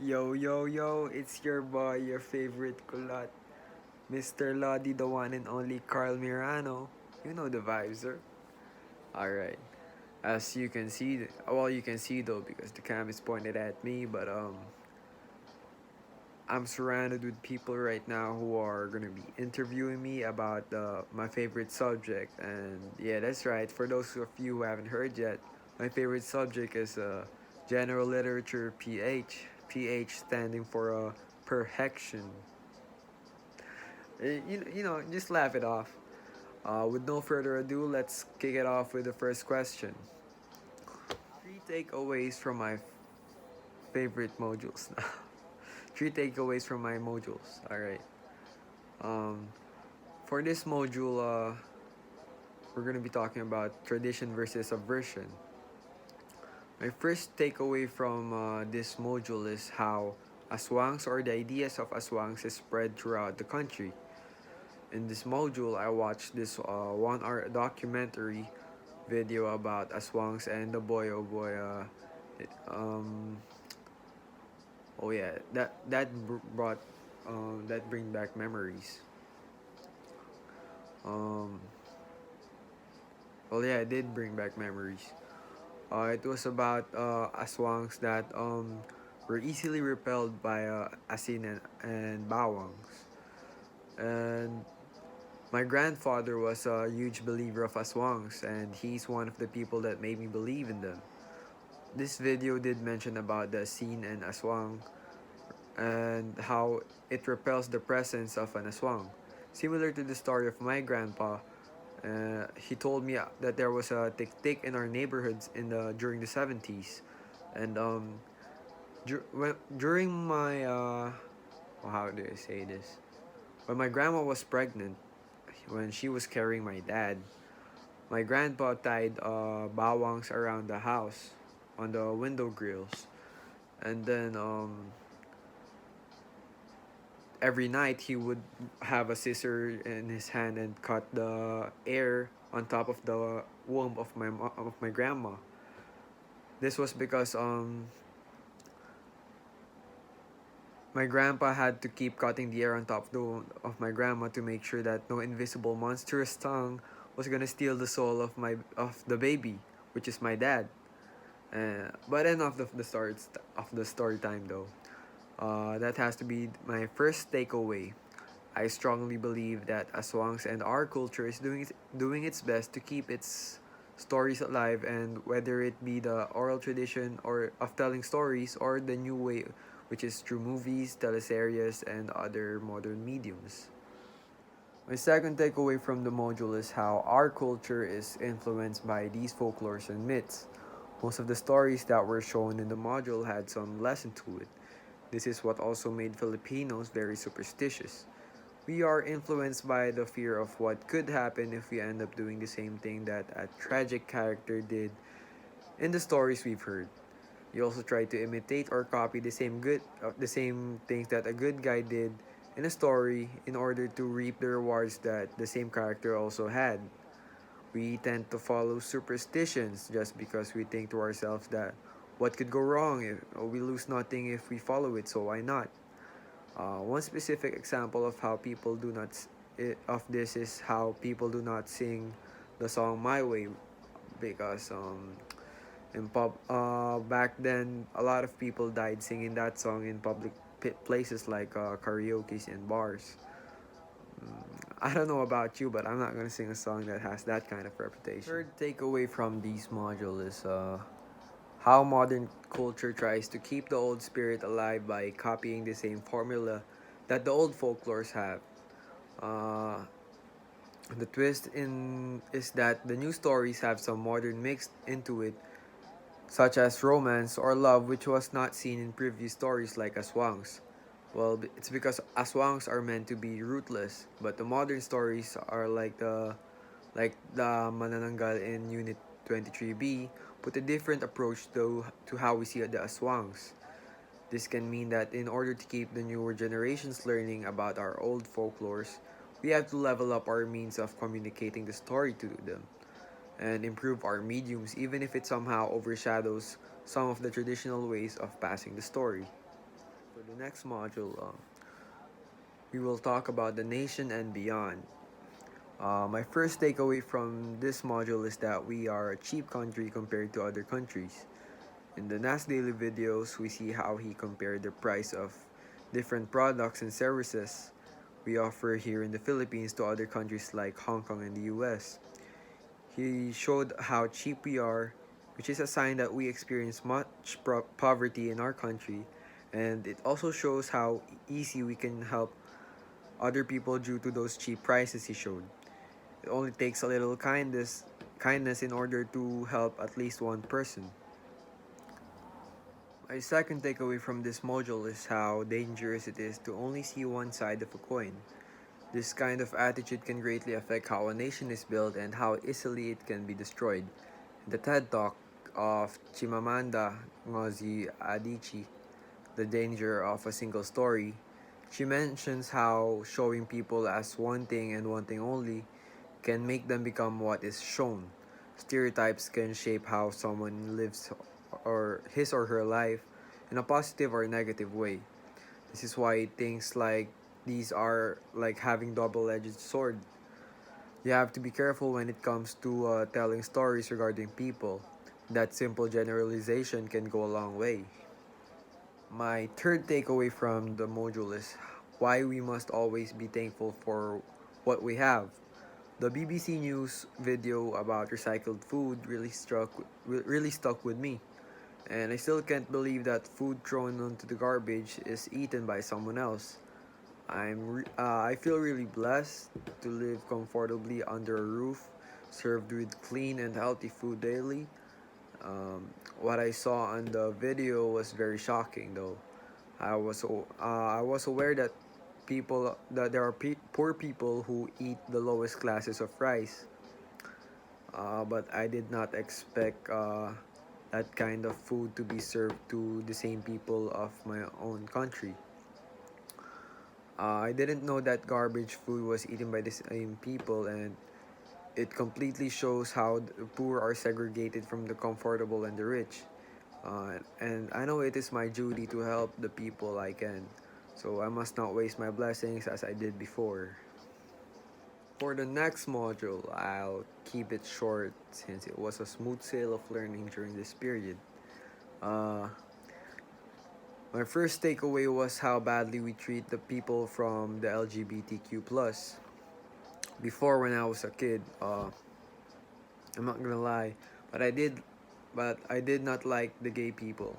Yo, yo, yo, it's your boy, your favorite kulat, Mr. Lodi, the one and only Carl Mirano. You know the vibes, sir. Alright. As you can see, well, you can see though because the cam is pointed at me, but I'm surrounded with people right now who are gonna be interviewing me about my favorite subject. And yeah, that's right. For those of you who haven't heard yet, my favorite subject is General Literature PH. PH standing for perhection. Just laugh it off. With no further ado, let's kick it off with the first question. Three takeaways from my favorite modules. Three takeaways from my modules. All right. Um, for this module, we're gonna be talking about tradition versus subversion. My first takeaway from this module is how aswangs or the ideas of aswangs is spread throughout the country. In this module, I watched this 1 hour documentary video about aswangs and the boy oh boy. Um, oh yeah, brought that bring back memories. Um, well yeah, it did bring back memories. It was about aswangs that were easily repelled by asin and bawangs. And my grandfather was a huge believer of aswangs, and he's one of the people that made me believe in them. This video did mention about the asin and aswang and how it repels the presence of an aswang. Similar to the story of my grandpa, he told me that there was a tik-tik in our neighborhoods during the 70s, and during my how do I say this? When my grandma was pregnant, when she was carrying my dad, my grandpa tied bawangs around the house on the window grills, and then every night he would have a scissor in his hand and cut the air on top of the womb of my grandma. This was because my grandpa had to keep cutting the air on top of my grandma to make sure that no invisible monstrous tongue was gonna steal the soul of the baby, which is my dad. But enough of the story time though. That has to be my first takeaway. I strongly believe that Aswangs and our culture is doing its best to keep its stories alive, and whether it be the oral tradition or of telling stories or the new way, which is through movies, teleseries, and other modern mediums. My second takeaway from the module is how our culture is influenced by these folklores and myths. Most of the stories that were shown in the module had some lesson to it. This is what also made Filipinos very superstitious. We are influenced by the fear of what could happen if we end up doing the same thing that a tragic character did in the stories we've heard. You also try to imitate or copy the same things that a good guy did in a story in order to reap the rewards that the same character also had. We tend to follow superstitions just because we think to ourselves that what could go wrong if we lose nothing if we follow it, so why not? One specific example of how people do not of this is how people do not sing the song "My Way" because in back then a lot of people died singing that song in public places like karaoke's and bars. I don't know about you, but I'm not gonna sing a song that has that kind of reputation. Third takeaway from these module is how modern culture tries to keep the old spirit alive by copying the same formula that the old folklores have. Uh, the twist in is that the new stories have some modern mixed into it, such as romance or love, which was not seen in previous stories like Aswangs. Well, it's because Aswangs are meant to be ruthless, but the modern stories are like the Manananggal in Unit 23B put a different approach to how we see the Aswangs. This can mean that in order to keep the newer generations learning about our old folklores, we have to level up our means of communicating the story to them and improve our mediums even if it somehow overshadows some of the traditional ways of passing the story. For the next module, we will talk about the nation and beyond. My first takeaway from this module is that we are a cheap country compared to other countries. In the Nas Daily videos, we see how he compared the price of different products and services we offer here in the Philippines to other countries like Hong Kong and the US. He showed how cheap we are, which is a sign that we experience much poverty in our country, and it also shows how easy we can help other people due to those cheap prices he showed. It only takes a little kindness in order to help at least one person. My second takeaway from this module is how dangerous it is to only see one side of a coin. This kind of attitude can greatly affect how a nation is built and how easily it can be destroyed. In the TED Talk of Chimamanda Ngozi Adichie, The Danger of a Single Story, she mentions how showing people as one thing and one thing only can make them become what is shown. Stereotypes can shape how someone lives or his or her life in a positive or negative way. This is why things like these are like having double-edged sword. You have to be careful when it comes to telling stories regarding people. That simple generalization can go a long way. My third takeaway from the module is why we must always be thankful for what we have. The BBC News video about recycled food really stuck with me, and I still can't believe that food thrown onto the garbage is eaten by someone else. I feel really blessed to live comfortably under a roof, served with clean and healthy food daily. What I saw on the video was very shocking, though. I was aware that there are poor people who eat the lowest classes of rice, but I did not expect that kind of food to be served to the same people of my own country. I didn't know that garbage food was eaten by the same people, and it completely shows how the poor are segregated from the comfortable and the rich. And I know it is my duty to help the people I can, so I must not waste my blessings as I did before. For the next module, I'll keep it short since it was a smooth sail of learning during this period. Uh, my first takeaway was how badly we treat the people from the LGBTQ plus. Before, when I was a kid, I'm not gonna lie, but I did not like the gay people,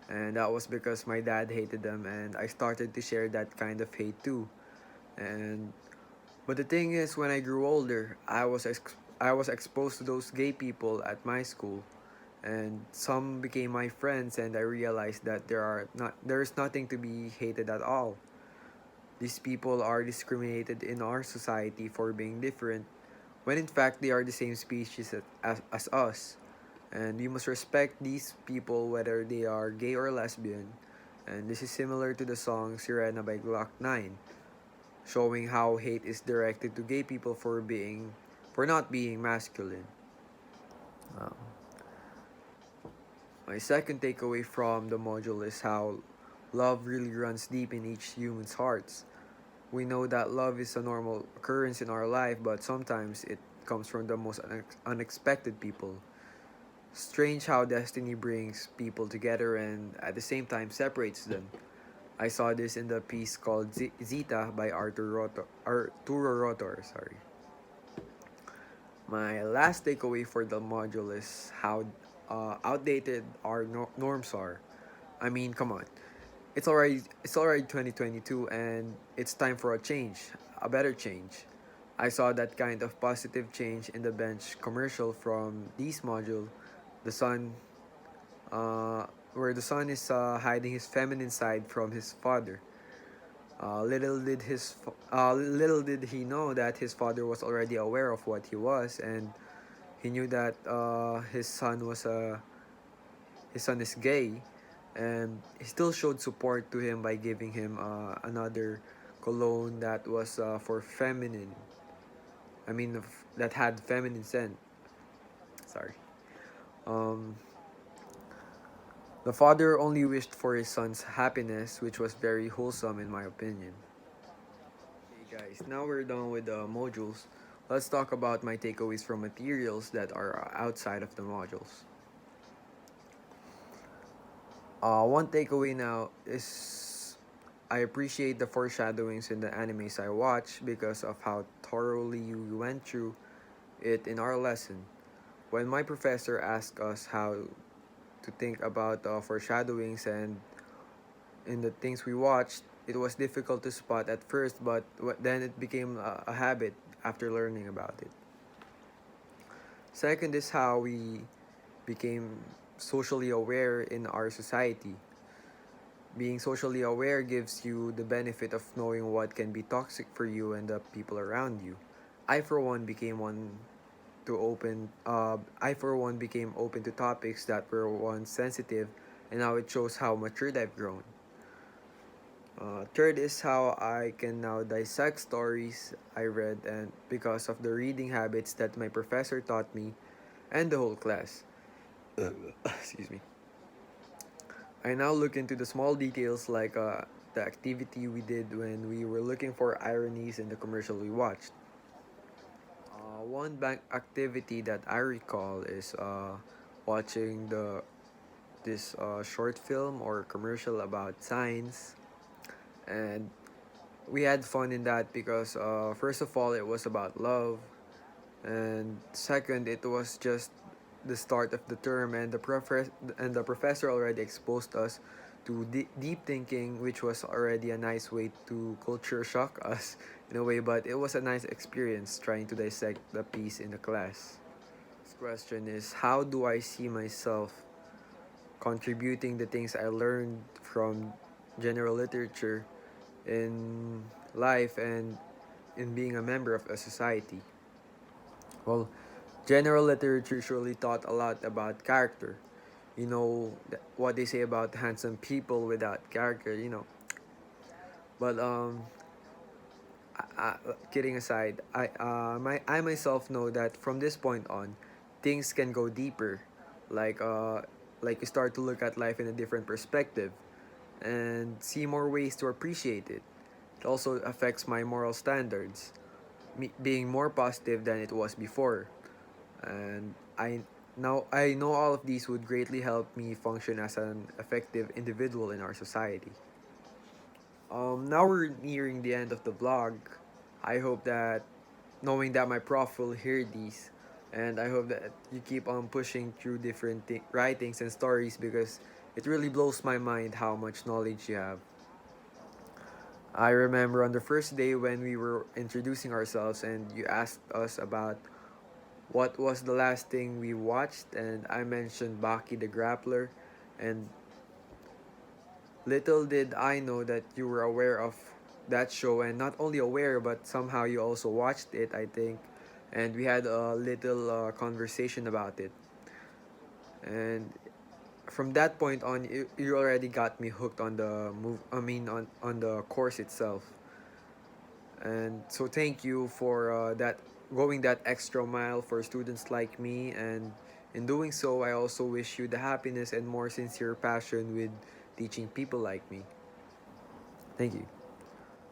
and that was because my dad hated them, and I started to share that kind of hate too. And but the thing is, when I grew older, I was exposed to those gay people at my school, and some became my friends, and I realized that there is nothing to be hated at all. These people are discriminated in our society for being different, when in fact they are the same species as us. And we must respect these people whether they are gay or lesbian. And this is similar to the song Sirena by Glock 9, showing how hate is directed to gay people for not being masculine. Uh, my second takeaway from the module is how love really runs deep in each human's hearts. We know that love is a normal occurrence in our life, but sometimes it comes from the most unexpected people. Strange how destiny brings people together and at the same time separates them. I saw this in the piece called Zita by Arturo Rotor. Sorry. My last takeaway for the module is how outdated our norms are. I mean, come on. It's already 2022 and it's time for a change, a better change. I saw that kind of positive change in the bench commercial from this module, the son, where the son is hiding his feminine side from his father. Little did he know that his father was already aware of what he was, and he knew that his son is gay, and he still showed support to him by giving him another cologne that was for feminine. That had feminine scent. Sorry. Um, The father only wished for his son's happiness, which was very wholesome in my opinion. Okay guys, now we're done with the modules. Let's talk about my takeaways from materials that are outside of the modules. One takeaway now is I appreciate the foreshadowings in the animes I watch because of how thoroughly you went through it in our lesson. When my professor asked us how to think about foreshadowings and in the things we watched, it was difficult to spot at first, but then it became a habit after learning about it. Second is how we became socially aware in our society. Being socially aware gives you the benefit of knowing what can be toxic for you and the people around you. I for one became one I for one became open to topics that were once sensitive, and now it shows how matured I've grown. Third is how I can now dissect stories I read and because of the reading habits that my professor taught me and the whole class. Excuse me. I now look into the small details like the activity we did when we were looking for ironies in the commercial we watched. One bank activity that I recall is watching this short film or commercial about science, and we had fun in that because first of all it was about love, and second it was just the start of the term, and the professor already exposed us to deep thinking, which was already a nice way to culture shock us in a way, but it was a nice experience trying to dissect the piece in the class. This question is, how do I see myself contributing the things I learned from general literature in life and in being a member of a society? Well, general literature surely taught a lot about character. You know what they say about handsome people without character, you know. But kidding aside, I myself know that from this point on, things can go deeper, like uh, like you start to look at life in a different perspective and see more ways to appreciate it. It also affects my moral standards, being more positive than it was before. And I know all of these would greatly help me function as an effective individual in our society. Now we're nearing the end of the vlog. I hope that knowing that my prof will hear these, and I hope that you keep on pushing through different writings and stories because it really blows my mind how much knowledge you have. I remember on the first day when we were introducing ourselves and you asked us about what was the last thing we watched, and I mentioned Baki the Grappler, and little did I know that you were aware of that show, and not only aware but somehow you also watched it, I think, and we had a little conversation about it. And from that point on, you already got me hooked on the move. I mean, on the course itself. And so thank you for that going that extra mile for students like me, and in doing so I also wish you the happiness and more sincere passion with teaching people like me. Thank you.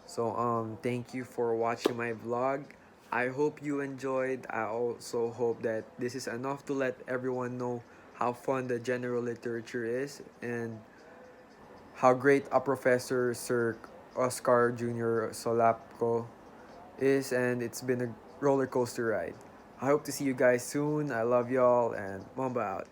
So thank you for watching my vlog. I hope you enjoyed. I also hope that this is enough to let everyone know how fun the general literature is and how great a professor Sir Oscar Jr. Solapco is, and it's been a roller coaster ride. I hope to see you guys soon. I love y'all, and Mamba out.